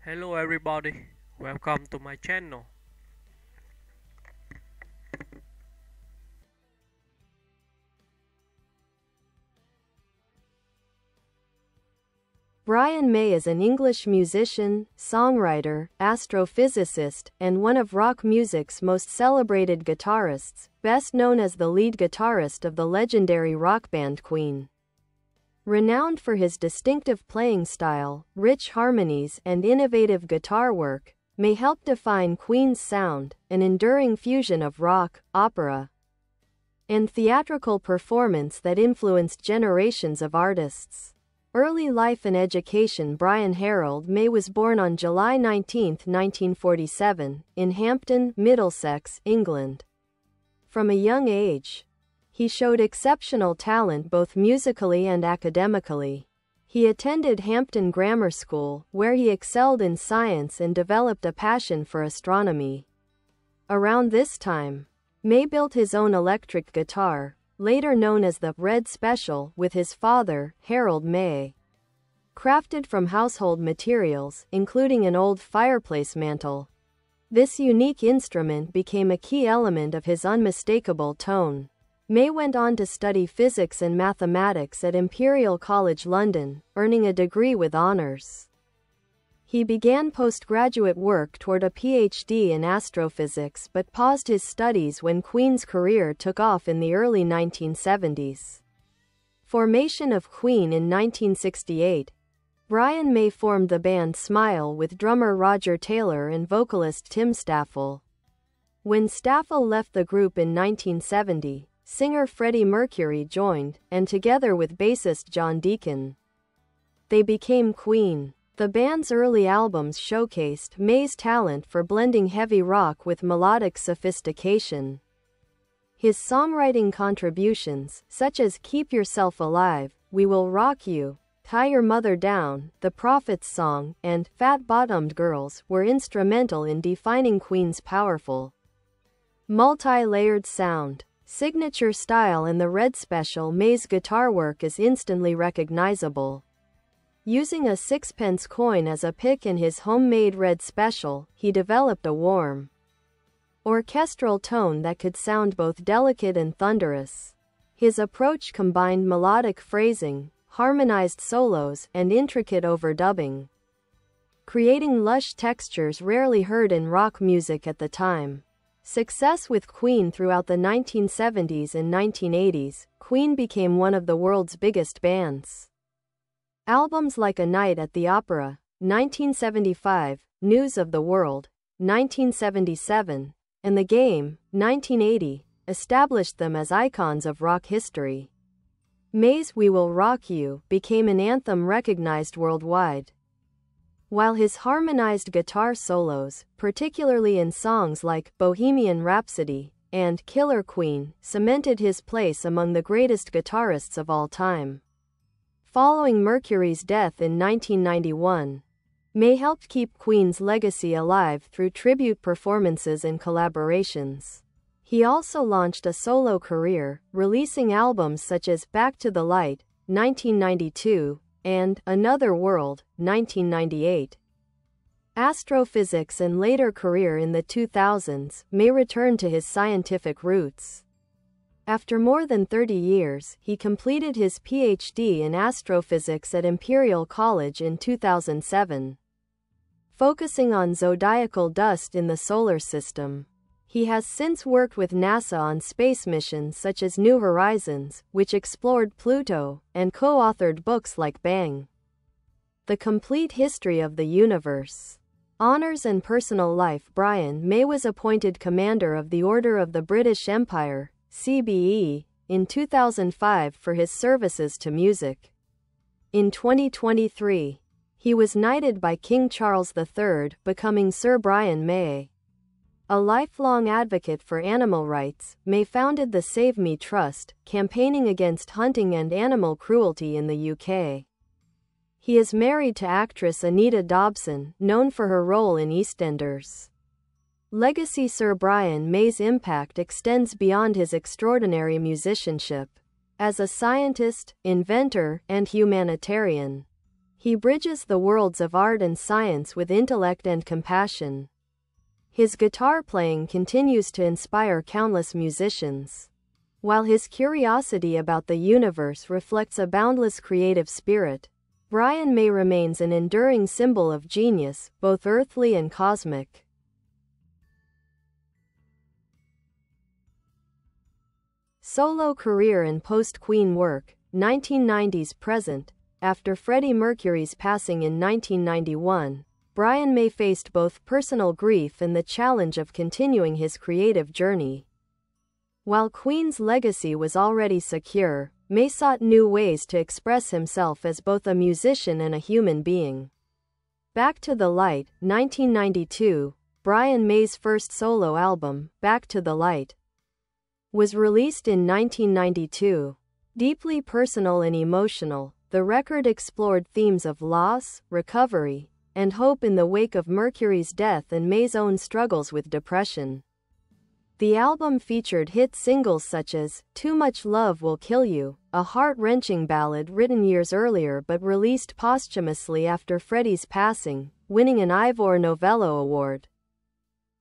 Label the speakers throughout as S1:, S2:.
S1: Hello everybody, welcome to my channel.
S2: Brian May is an English musician, songwriter, astrophysicist, and one of rock music's most celebrated guitarists, best known as the lead guitarist of the legendary rock band Queen. Renowned for his distinctive playing style, rich harmonies, and innovative guitar work, May helped define Queen's sound, an enduring fusion of rock, opera, and theatrical performance that influenced generations of artists. Early life and education. Brian Harold May was born on July 19, 1947, in Hampton, Middlesex, England. From a young age, he showed exceptional talent both musically and academically. He attended Hampton Grammar School, where he excelled in science and developed a passion for astronomy. Around this time, May built his own electric guitar, later known as the Red Special, with his father, Harold May. Crafted from household materials, including an old fireplace mantel, this unique instrument became a key element of his unmistakable tone. May went on to study physics and mathematics at Imperial College London, earning a degree with honours. He began postgraduate work toward a PhD in astrophysics but paused his studies when Queen's career took off in the early 1970s. Formation of Queen. In 1968, Brian May formed the band Smile with drummer Roger Taylor and vocalist Tim Staffel. When Staffel left the group in 1970, singer Freddie Mercury joined, and together with bassist John Deacon, they became Queen. The band's early albums showcased May's talent for blending heavy rock with melodic sophistication. His songwriting contributions, such as Keep Yourself Alive, We Will Rock You, Tie Your Mother Down, The Prophet's Song, and Fat Bottomed Girls, were instrumental in defining Queen's powerful, multi-layered sound, signature style. In the Red Special, May's guitar work is instantly recognizable. Using a sixpence coin as a pick in his homemade Red Special, he developed a warm, orchestral tone that could sound both delicate and thunderous. His approach combined melodic phrasing, harmonized solos, and intricate overdubbing, creating lush textures rarely heard in rock music at the time. Success with Queen. Throughout the 1970s and 1980s, Queen became one of the world's biggest bands. Albums like A Night at the Opera, 1975, News of the World, 1977, and The Game, 1980, established them as icons of rock history. May's We Will Rock You became an anthem recognized worldwide, while his harmonized guitar solos, particularly in songs like Bohemian Rhapsody and Killer Queen, cemented his place among the greatest guitarists of all time. Following Mercury's death in 1991, May helped keep Queen's legacy alive through tribute performances and collaborations. He also launched a solo career, releasing albums such as Back to the Light, 1992, and Another World, 1998. Astrophysics and later career. In the 2000s, May returned to his scientific roots. After more than 30 years, he completed his PhD in astrophysics at Imperial College in 2007. Focusing on zodiacal dust in the solar system, he has since worked with NASA on space missions such as New Horizons, which explored Pluto, and co-authored books like Bang, The Complete History of the Universe. Honors and personal life. Brian May was appointed Commander of the Order of the British Empire, CBE, in 2005 for his services to music. In 2023, he was knighted by King Charles III, becoming Sir Brian May. A lifelong advocate for animal rights, May founded the Save Me Trust, campaigning against hunting and animal cruelty in the UK. He is married to actress Anita Dobson, known for her role in EastEnders. Legacy. Sir Brian May's impact extends beyond his extraordinary musicianship. As a scientist, inventor, and humanitarian, He bridges the worlds of art and science with intellect and compassion. His guitar playing continues to inspire countless musicians, while his curiosity about the universe reflects a boundless creative spirit. Brian May remains an enduring symbol of genius, both earthly and cosmic. Solo career and post-Queen work, 1990s present. After Freddie Mercury's passing in 1991, Brian May faced both personal grief and the challenge of continuing his creative journey. While Queen's legacy was already secure, May sought new ways to express himself as both a musician and a human being. Back to the Light, 1992, Brian May's first solo album, Back to the Light, was released in 1992. Deeply personal and emotional, the record explored themes of loss, recovery, and hope in the wake of Mercury's death and May's own struggles with depression. The album featured hit singles such as Too Much Love Will Kill You, a heart-wrenching ballad written years earlier but released posthumously after Freddie's passing, winning an Ivor Novello Award.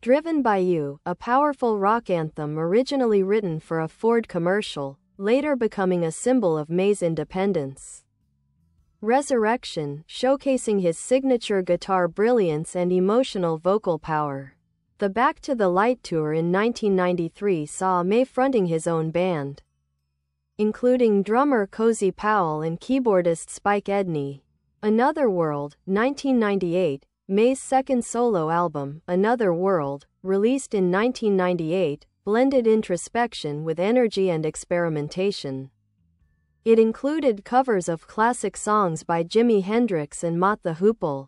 S2: Driven by You, a powerful rock anthem originally written for a Ford commercial, later becoming a symbol of May's independence. Resurrection, showcasing his signature guitar brilliance and emotional vocal power. The Back to the Light tour in 1993 saw May fronting his own band, including drummer Cozy Powell and keyboardist Spike Edney. Another World, 1998, May's second solo album, Another World, released in 1998, blended introspection with energy and experimentation. It included covers of classic songs by Jimi Hendrix and Mott the Hoople,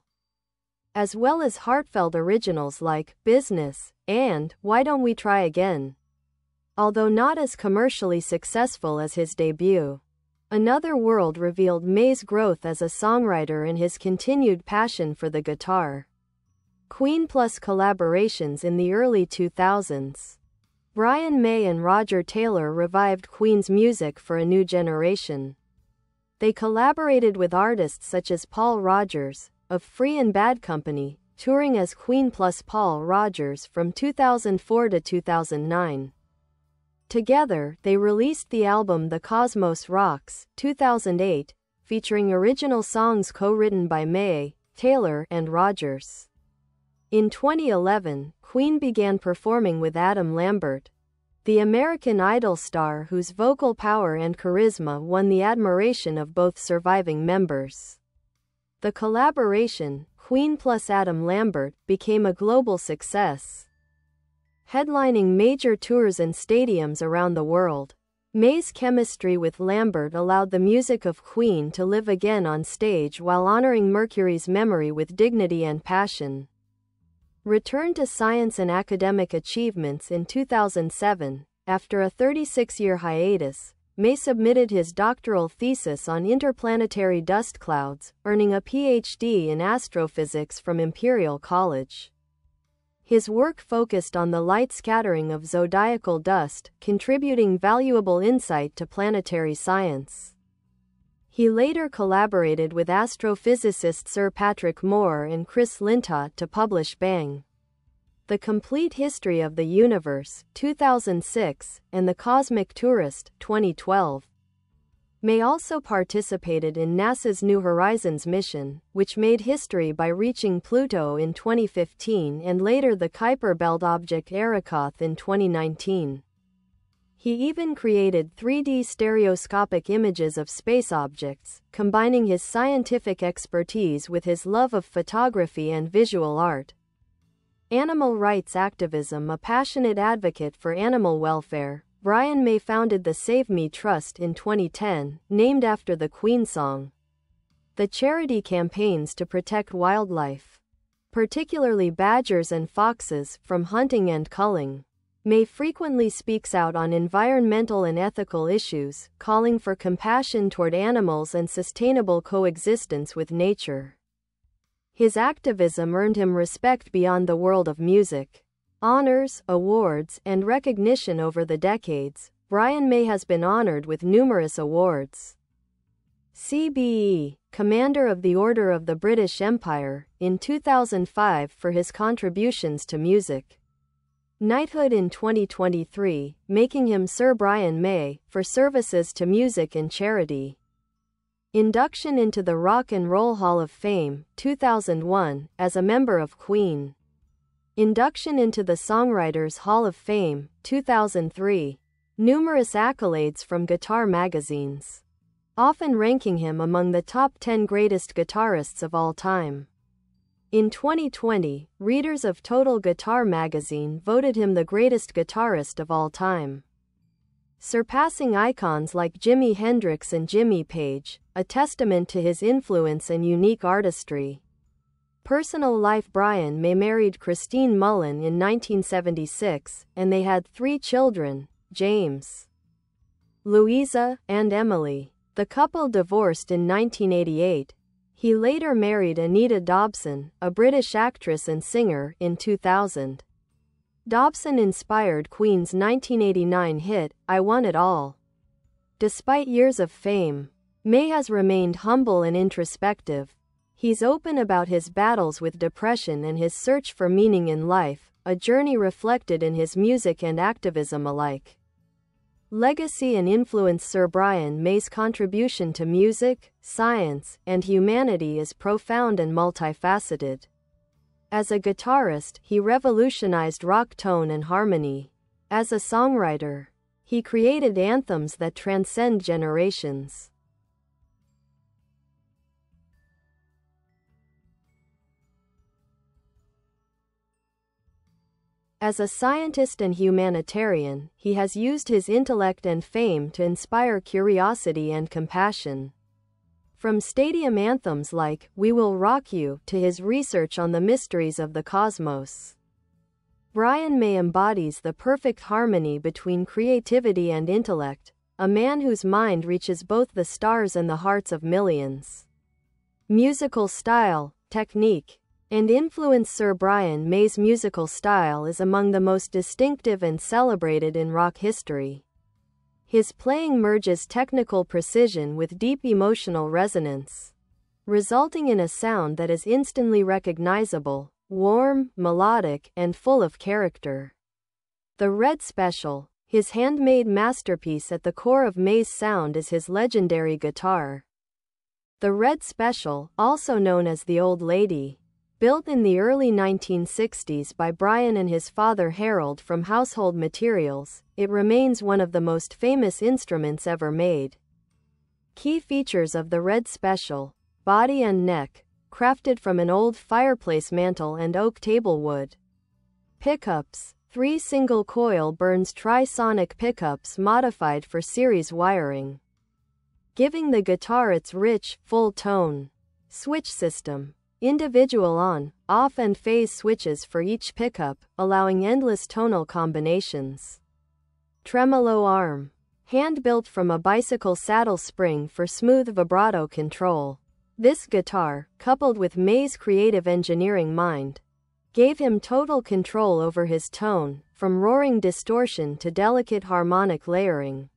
S2: as well as heartfelt originals like Business and Why Don't We Try Again. Although not as commercially successful as his debut, Another World revealed May's growth as a songwriter and his continued passion for the guitar. Queen plus collaborations in the early 2000s. Brian May and Roger Taylor revived Queen's music for a new generation. They collaborated with artists such as Paul Rodgers, of Free and Bad Company, touring as Queen plus Paul Rodgers from 2004 to 2009. Together, they released the album The Cosmos Rocks, 2008, featuring original songs co-written by May, Taylor, and Rodgers. In 2011, Queen began performing with Adam Lambert, the American Idol star whose vocal power and charisma won the admiration of both surviving members. The collaboration, Queen plus Adam Lambert, became a global success, headlining major tours and stadiums around the world. May's chemistry with Lambert allowed the music of Queen to live again on stage while honoring Mercury's memory with dignity and passion. Returned to science and academic achievements in 2007, after a 36-year hiatus, May submitted his doctoral thesis on interplanetary dust clouds, earning a PhD in astrophysics from Imperial College. His work focused on the light scattering of zodiacal dust, contributing valuable insight to planetary science. He later collaborated with astrophysicist Sir Patrick Moore and Chris Lintott to publish Bang! The Complete History of the Universe, 2006, and The Cosmic Tourist, 2012. May also participated in NASA's New Horizons mission, which made history by reaching Pluto in 2015 and later the Kuiper Belt object Arrokoth in 2019. He even created 3D stereoscopic images of space objects, combining his scientific expertise with his love of photography and visual art. Animal rights activism. A passionate advocate for animal welfare, Brian May founded the Save Me Trust in 2010, named after the Queen song. The charity campaigns to protect wildlife, particularly badgers and foxes, from hunting and culling. May frequently speaks out on environmental and ethical issues, calling for compassion toward animals and sustainable coexistence with nature. His activism earned him respect beyond the world of music. Honors, awards, and recognition. Over the decades, Brian May has been honored with numerous awards. CBE, Commander of the Order of the British Empire, in 2005 for his contributions to music. Knighthood in 2023, making him Sir Brian May, for services to music and charity. Induction into the Rock and Roll Hall of Fame, 2001, as a member of Queen. Induction into the Songwriters Hall of Fame, 2003. Numerous accolades from guitar magazines, often ranking him among the top 10 greatest guitarists of all time. In 2020, readers of Total Guitar magazine voted him the greatest guitarist of all time, surpassing icons like Jimi Hendrix and Jimmy Page, a testament to his influence and unique artistry. Personal life: Brian May married Christine Mullen in 1976, and they had 3 children, James, Louisa, and Emily. The couple divorced in 1988. He later married Anita Dobson, a British actress and singer, in 2000. Dobson inspired Queen's 1989 hit, I Want It All. Despite years of fame, May has remained humble and introspective. He's open about his battles with depression and his search for meaning in life, a journey reflected in his music and activism alike. Legacy and influence: Sir Brian May's contribution to music, science, and humanity is profound and multifaceted. As a guitarist, he revolutionized rock tone and harmony. As a songwriter, he created anthems that transcend generations. As a scientist and humanitarian, he has used his intellect and fame to inspire curiosity and compassion. From stadium anthems like We Will Rock You to his research on the mysteries of the cosmos, Brian May embodies the perfect harmony between creativity and intellect, a man whose mind reaches both the stars and the hearts of millions. Musical style, technique, and influence: Sir Brian May's musical style is among the most distinctive and celebrated in rock history. His playing merges technical precision with deep emotional resonance, resulting in a sound that is instantly recognizable, warm, melodic, and full of character. The Red Special, his handmade masterpiece at the core of May's sound, is his legendary guitar. The Red Special, also known as the Old Lady, built in the early 1960s by Brian and his father Harold from household materials, it remains one of the most famous instruments ever made. Key features of the Red Special: body and neck, crafted from an old fireplace mantel and oak table wood. Pickups: 3 single-coil Burns trisonic pickups modified for series wiring, giving the guitar its rich, full tone. Switch system: individual on, off and phase switches for each pickup, allowing endless tonal combinations. Tremolo arm, hand-built from a bicycle saddle spring for smooth vibrato control. This guitar, coupled with May's creative engineering mind, gave him total control over his tone, from roaring distortion to delicate harmonic layering.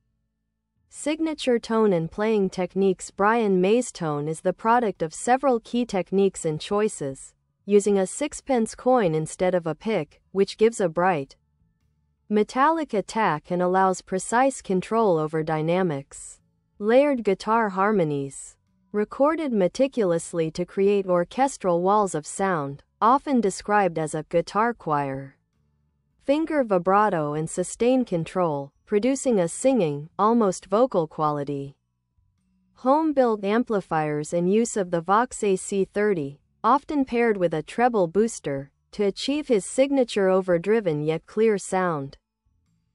S2: Signature tone and playing techniques: Brian May's tone is the product of several key techniques and choices, using a 6-pence coin instead of a pick, which gives a bright, metallic attack and allows precise control over dynamics. Layered guitar harmonies, recorded meticulously to create orchestral walls of sound, often described as a guitar choir. Finger vibrato and sustain control, producing a singing, almost vocal quality. Home-built amplifiers and use of the Vox AC30, often paired with a treble booster, to achieve his signature overdriven yet clear sound.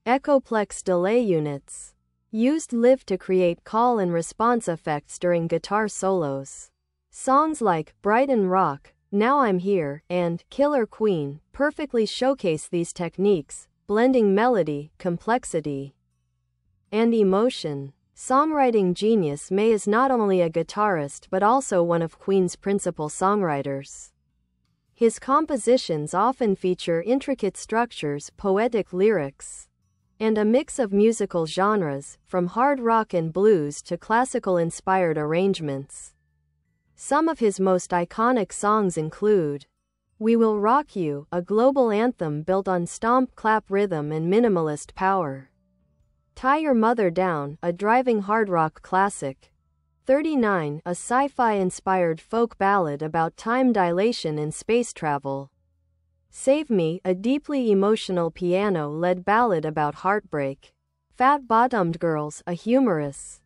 S2: Echoplex delay units, used live to create call and response effects during guitar solos. Songs like Brighton Rock, Now I'm Here, and Killer Queen perfectly showcase these techniques, blending melody, complexity, and emotion. Songwriting genius: May is not only a guitarist but also one of Queen's principal songwriters. His compositions often feature intricate structures, poetic lyrics, and a mix of musical genres, from hard rock and blues to classical-inspired arrangements. Some of his most iconic songs include We Will Rock You, a global anthem built on stomp-clap rhythm and minimalist power. Tie Your Mother Down, a driving hard rock classic. 39, a sci-fi-inspired folk ballad about time dilation and space travel. Save Me, a deeply emotional piano-led ballad about heartbreak. Fat Bottomed Girls, a humorous,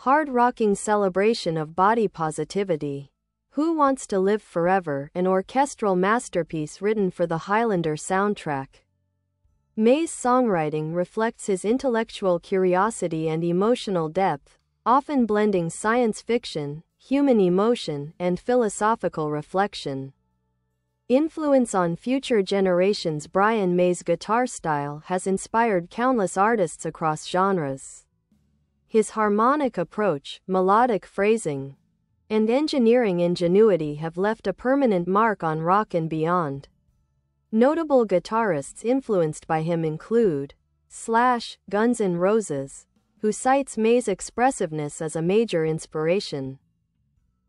S2: hard-rocking celebration of body positivity. Who Wants to Live Forever, an orchestral masterpiece written for the Highlander soundtrack. May's songwriting reflects his intellectual curiosity and emotional depth, often blending science fiction, human emotion, and philosophical reflection. Influence on future generations. Brian May's guitar style has inspired countless artists across genres. His harmonic approach, melodic phrasing, and engineering ingenuity have left a permanent mark on rock and beyond. Notable guitarists influenced by him include Slash, Guns N' Roses, who cites May's expressiveness as a major inspiration.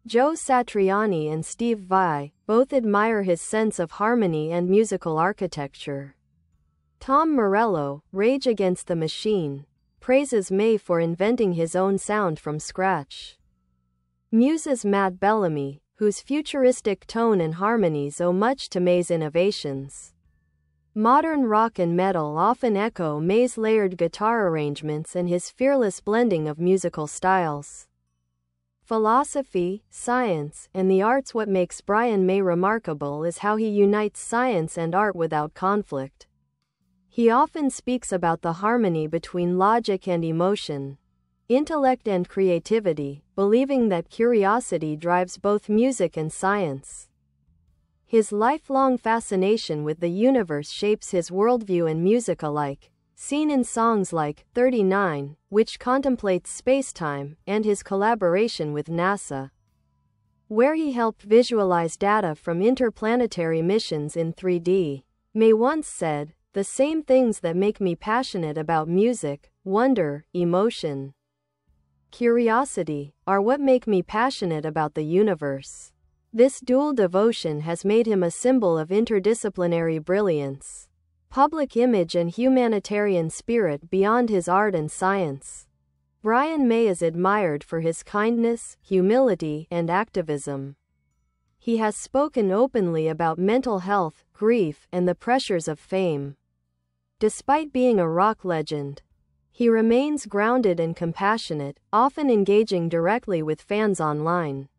S2: Joe Satriani and Steve Vai both admire his sense of harmony and musical architecture. Tom Morello, Rage Against the Machine, praises May for inventing his own sound from scratch. Muse's Matt Bellamy, whose futuristic tone and harmonies owe much to May's innovations. Modern rock and metal often echo May's layered guitar arrangements and his fearless blending of musical styles. Philosophy, science, and the arts. What makes Brian May remarkable is how he unites science and art without conflict. He often speaks about the harmony between logic and emotion, intellect and creativity, believing that curiosity drives both music and science. His lifelong fascination with the universe shapes his worldview and music alike, seen in songs like 39, which contemplates space-time, and his collaboration with NASA, where he helped visualize data from interplanetary missions in 3D. May once said, "The same things that make me passionate about music, wonder, emotion, curiosity, are what make me passionate about the universe." This dual devotion has made him a symbol of interdisciplinary brilliance, public image, and humanitarian spirit beyond his art and science. Brian May is admired for his kindness, humility, and activism. He has spoken openly about mental health, grief, and the pressures of fame. Despite being a rock legend, he remains grounded and compassionate, often engaging directly with fans online.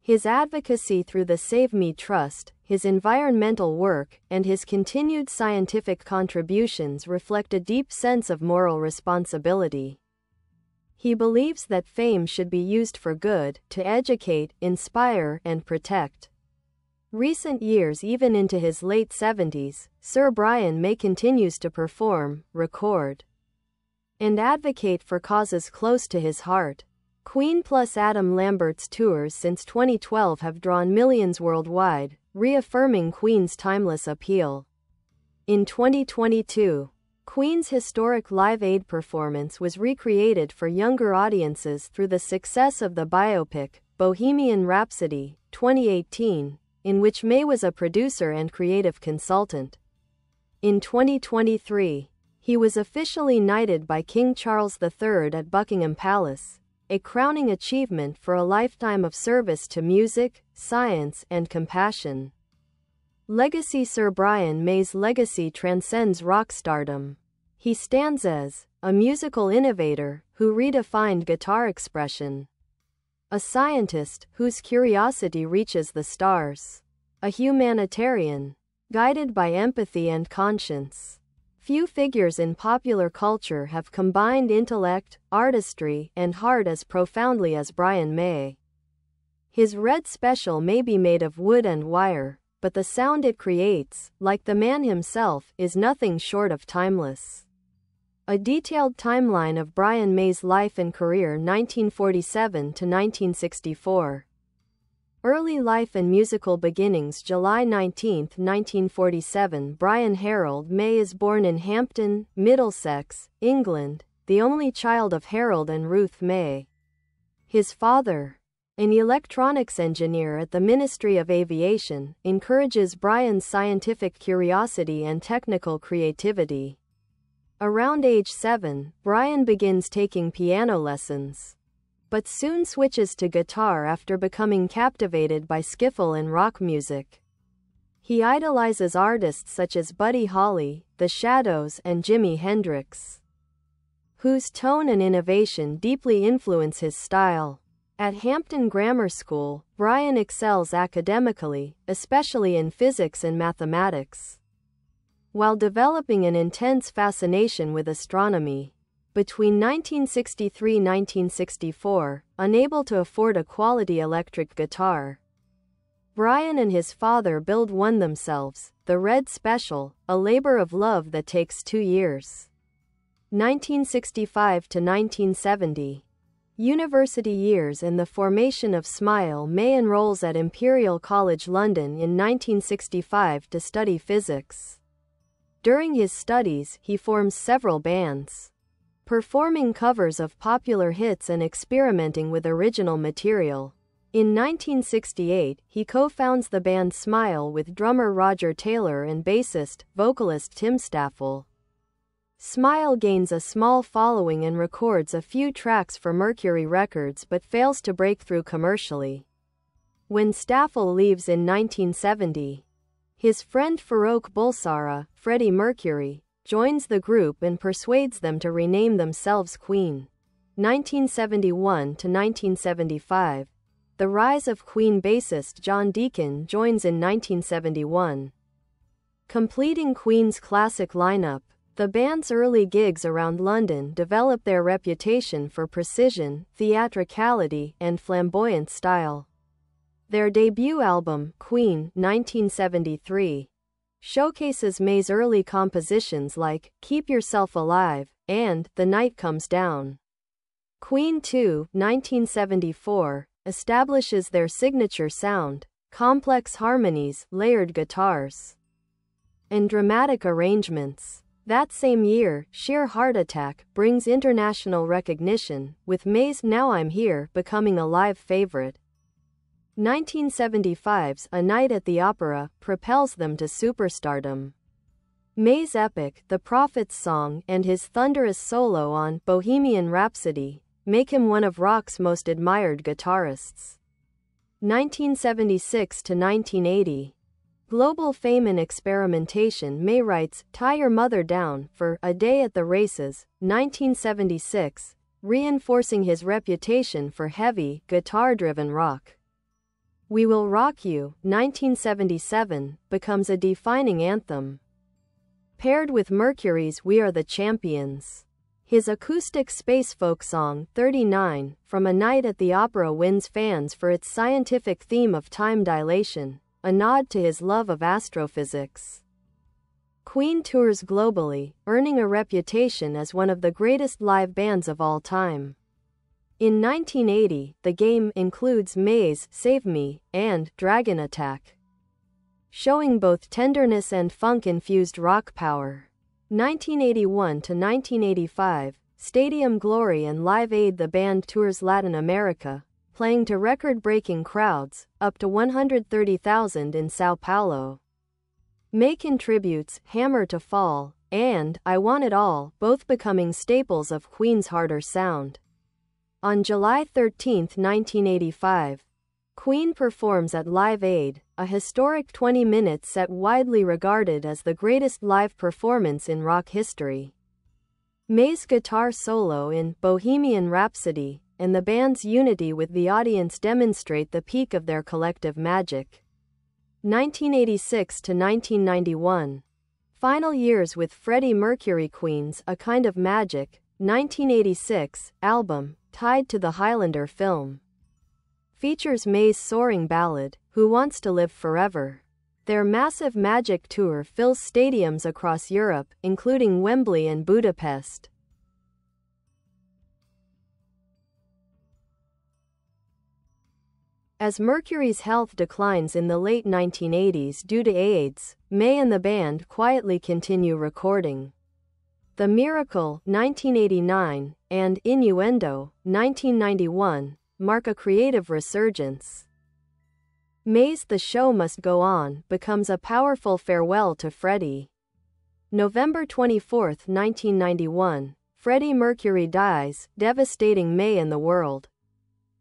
S2: His advocacy through the Save Me Trust, his environmental work, and his continued scientific contributions reflect a deep sense of moral responsibility. He believes that fame should be used for good, to educate, inspire, and protect. Recent years, even into his late 70s, Sir Brian May continues to perform, record, and advocate for causes close to his heart. Queen plus Adam Lambert's tours since 2012 have drawn millions worldwide, reaffirming Queen's timeless appeal. In 2022, Queen's historic Live Aid performance was recreated for younger audiences through the success of the biopic, Bohemian Rhapsody, 2018, in which May was a producer and creative consultant. In 2023, he was officially knighted by King Charles III at Buckingham Palace, a crowning achievement for a lifetime of service to music, science, and compassion. Legacy. Sir Brian May's legacy transcends rock stardom. He stands as a musical innovator who redefined guitar expression, a scientist whose curiosity reaches the stars, a humanitarian guided by empathy and conscience. Few figures in popular culture have combined intellect, artistry, and heart as profoundly as Brian May. His Red Special may be made of wood and wire, but the sound it creates, like the man himself, is nothing short of timeless. A detailed timeline of Brian May's life and career 1947 to 1964. Early life and musical beginnings. July 19, 1947. Brian Harold May is born in Hampton, Middlesex, England, the only child of Harold and Ruth May. His father, an electronics engineer at the Ministry of Aviation, encourages Brian's scientific curiosity and technical creativity. Around age 7, Brian begins taking piano lessons, but soon switches to guitar after becoming captivated by skiffle and rock music. He idolizes artists such as Buddy Holly, The Shadows, and Jimi Hendrix, whose tone and innovation deeply influence his style. At Hampton Grammar School, Brian excels academically, especially in physics and mathematics, while developing an intense fascination with astronomy. Between 1963–1964, unable to afford a quality electric guitar, Brian and his father build one themselves, the Red Special, a labor of love that takes 2 years. 1965–1970. University years and the formation of Smile. May enrolls at Imperial College London in 1965 to study physics. During his studies, he forms several bands, performing covers of popular hits and experimenting with original material. In 1968, he co-founds the band Smile with drummer Roger Taylor and bassist, vocalist Tim Staffel. Smile gains a small following and records a few tracks for Mercury Records but fails to break through commercially. When Staffel leaves in 1970, his friend Farouk Bulsara, Freddie Mercury, joins the group and persuades them to rename themselves Queen. 1971–1975. The rise of Queen bassist John Deacon joins in 1971, completing Queen's classic lineup. The band's early gigs around London develop their reputation for precision, theatricality, and flamboyant style. Their debut album, Queen, 1973, showcases May's early compositions like Keep Yourself Alive and The Night Comes Down. Queen 2, 1974, establishes their signature sound, complex harmonies, layered guitars, and dramatic arrangements. That same year, Sheer Heart Attack brings international recognition, with May's Now I'm Here becoming a live favorite. 1975's A Night at the Opera propels them to superstardom. May's epic The Prophet's Song and his thunderous solo on Bohemian Rhapsody make him one of rock's most admired guitarists. 1976–1980. Global fame and experimentation. May writes Tie Your Mother Down for A Day at the Races, 1976, reinforcing his reputation for heavy, guitar-driven rock. We Will Rock You, 1977, becomes a defining anthem, paired with Mercury's We Are the Champions. His acoustic space folk song, 39, From a Night at the Opera wins fans for its scientific theme of time dilation, a nod to his love of astrophysics. Queen tours globally, earning a reputation as one of the greatest live bands of all time. In 1980, the game includes May's Save Me and Dragon Attack, showing both tenderness and funk-infused rock power. 1981–1985, Stadium Glory and Live Aid. The band tours Latin America, playing to record-breaking crowds, up to 130,000 in Sao Paulo. May contributes Hammer to Fall and I Want It All, both becoming staples of Queen's harder sound. On July 13, 1985, Queen performs at Live Aid, a historic 20-minute set widely regarded as the greatest live performance in rock history. May's guitar solo in Bohemian Rhapsody and the band's unity with the audience demonstrate the peak of their collective magic. 1986–1991. Final years with Freddie Mercury. Queen's A Kind of Magic, 1986, album, tied to the Highlander film, features May's soaring ballad, Who Wants to Live Forever. Their massive Magic tour fills stadiums across Europe, including Wembley and Budapest. As Mercury's health declines in the late 1980s due to AIDS, May and the band quietly continue recording. The Miracle, 1989, and Innuendo, 1991, mark a creative resurgence. May's The Show Must Go On becomes a powerful farewell to Freddie. November 24, 1991, Freddie Mercury dies, devastating May and the world.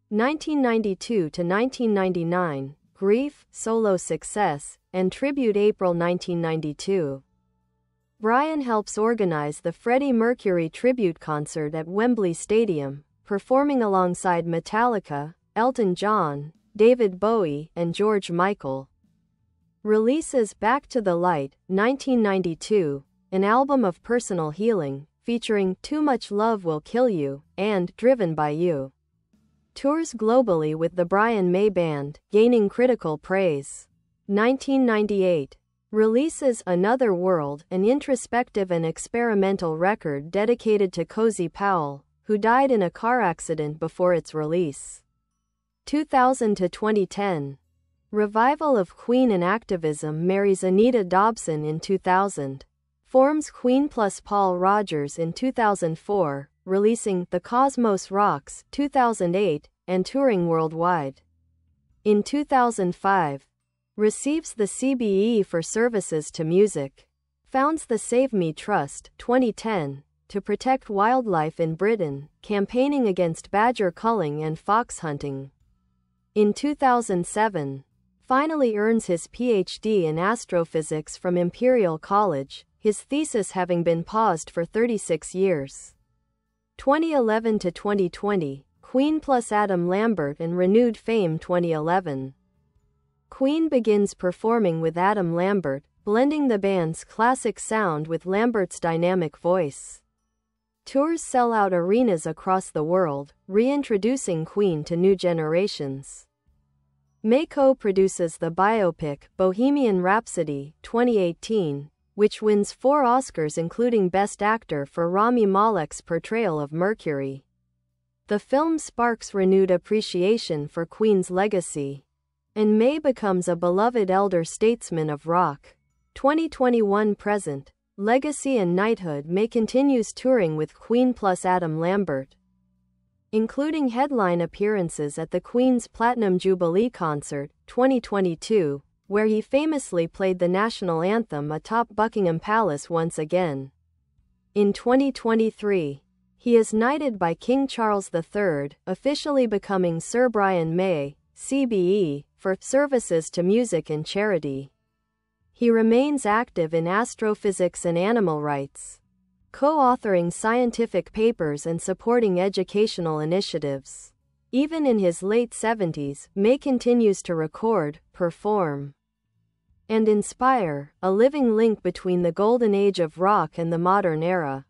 S2: 1992 to 1999, Grief, Solo Success, and Tribute April 1992. Brian helps organize the Freddie Mercury tribute concert at Wembley Stadium, performing alongside Metallica, Elton John, David Bowie, and George Michael. Releases Back to the Light, 1992, an album of personal healing, featuring Too Much Love Will Kill You, and Driven by You. Tours globally with the Brian May Band, gaining critical praise. 1998. Releases Another World, an introspective and experimental record dedicated to Cozy Powell, who died in a car accident before its release. 2000 to 2010. Revival of Queen and activism marries Anita Dobson in 2000. Forms Queen plus Paul Rodgers in 2004, releasing The Cosmos Rocks, 2008, and touring worldwide. In 2005, receives the CBE for services to music. Founds the Save Me Trust, 2010, to protect wildlife in Britain, campaigning against badger culling and fox hunting. In 2007, finally earns his PhD in astrophysics from Imperial College, his thesis having been paused for 36 years. 2011 to 2020, Queen plus Adam Lambert and renewed fame. 2011. Queen begins performing with Adam Lambert, blending the band's classic sound with Lambert's dynamic voice. Tours sell out arenas across the world, reintroducing Queen to new generations. May co-produces the biopic Bohemian Rhapsody, 2018, which wins 4 Oscars including Best Actor for Rami Malek's portrayal of Mercury. The film sparks renewed appreciation for Queen's legacy, and May becomes a beloved elder statesman of rock. 2021 present, Legacy and Knighthood. May continues touring with Queen plus Adam Lambert, including headline appearances at the Queen's Platinum Jubilee Concert, 2022, where he famously played the national anthem atop Buckingham Palace once again. In 2023, he is knighted by King Charles III, officially becoming Sir Brian May, CBE, for services to music and charity. He remains active in astrophysics and animal rights, co-authoring scientific papers and supporting educational initiatives. Even in his late 70s, May continues to record, perform, and inspire, a living link between the golden age of rock and the modern era.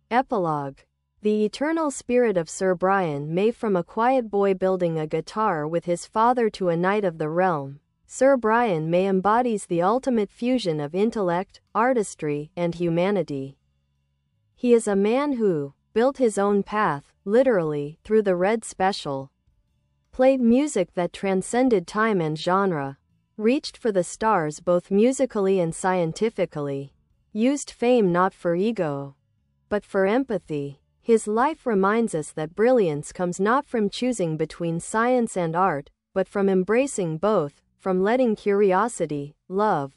S2: Epilogue. The eternal spirit of Sir Brian May. From a quiet boy building a guitar with his father to a knight of the realm, Sir Brian May embodies the ultimate fusion of intellect, artistry, and humanity. He is a man who built his own path, literally, through the red special, played music that transcended time and genre, reached for the stars both musically and scientifically, used fame not for ego, but for empathy. His life reminds us that brilliance comes not from choosing between science and art, but from embracing both, from letting curiosity, love,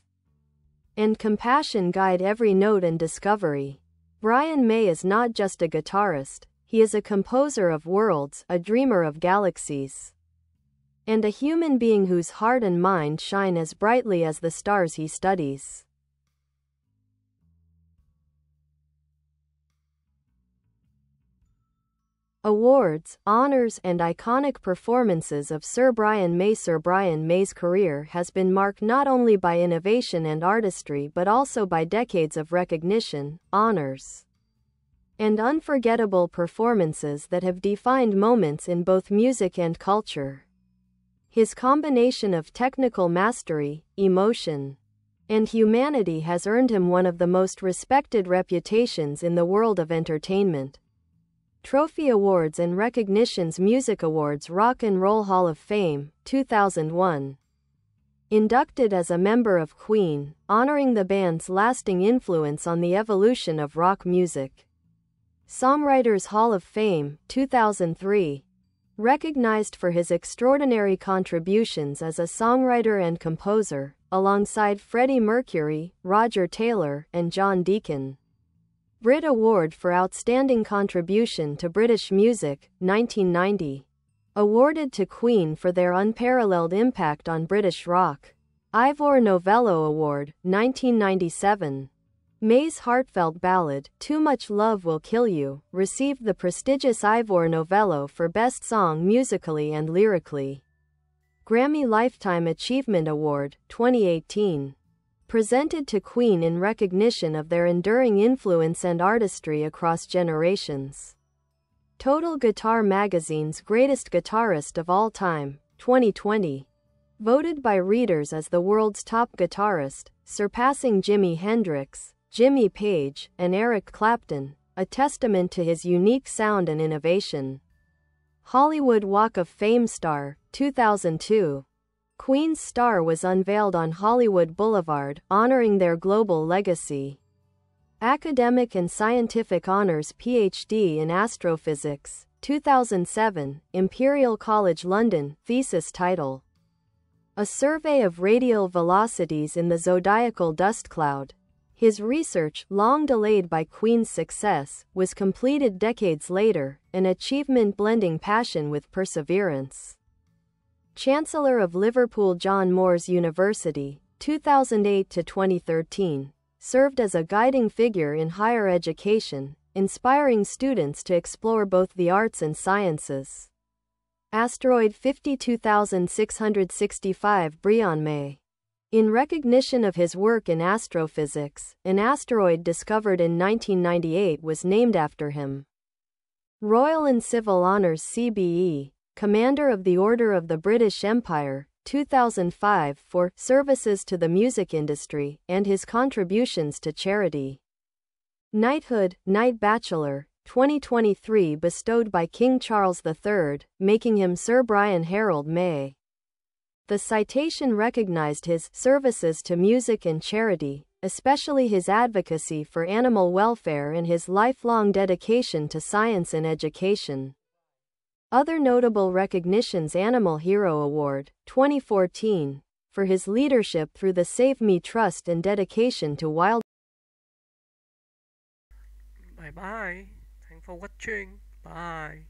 S2: and compassion guide every note and discovery. Brian May is not just a guitarist, he is a composer of worlds, a dreamer of galaxies, and a human being whose heart and mind shine as brightly as the stars he studies. Awards, honors, and iconic performances of Sir Brian May. Sir Brian May's career has been marked not only by innovation and artistry but also by decades of recognition, honors, and unforgettable performances that have defined moments in both music and culture. His combination of technical mastery, emotion, and humanity has earned him one of the most respected reputations in the world of entertainment. Trophy Awards and Recognitions Music Awards Rock and Roll Hall of Fame, 2001. Inducted as a member of Queen, honoring the band's lasting influence on the evolution of rock music. Songwriters Hall of Fame, 2003. Recognized for his extraordinary contributions as a songwriter and composer, alongside Freddie Mercury, Roger Taylor, and John Deacon. Brit Award for Outstanding Contribution to British Music, 1990. Awarded to Queen for their unparalleled impact on British rock. Ivor Novello Award, 1997. May's heartfelt ballad, Too Much Love Will Kill You, received the prestigious Ivor Novello for Best Song musically and lyrically. Grammy Lifetime Achievement Award, 2018. Presented to Queen in recognition of their enduring influence and artistry across generations. Total Guitar Magazine's Greatest Guitarist of All Time, 2020. Voted by readers as the world's top guitarist, surpassing Jimi Hendrix, Jimmy Page, and Eric Clapton, a testament to his unique sound and innovation. Hollywood Walk of Fame Star, 2002. Queen's star was unveiled on Hollywood Boulevard, honoring their global legacy. Academic and Scientific Honors PhD in Astrophysics, 2007, Imperial College London, thesis title. A survey of radial velocities in the zodiacal dust cloud. His research, long delayed by Queen's success, was completed decades later, an achievement blending passion with perseverance. Chancellor of Liverpool John Moores University, 2008 to 2013, served as a guiding figure in higher education, inspiring students to explore both the arts and sciences. Asteroid 52665 Brion May. In recognition of his work in astrophysics, an asteroid discovered in 1998 was named after him. Royal and Civil Honours CBE, Commander of the Order of the British Empire, 2005 for services to the music industry and his contributions to charity. Knighthood, Knight Bachelor, 2023 bestowed by King Charles III, making him Sir Brian Harold May. The citation recognized his services to music and charity, especially his advocacy for animal welfare and his lifelong dedication to science and education. Other notable recognitions: Animal Hero Award, 2014, for his leadership through the Save Me Trust and dedication to wild.
S1: Bye bye. Thanks for watching. Bye.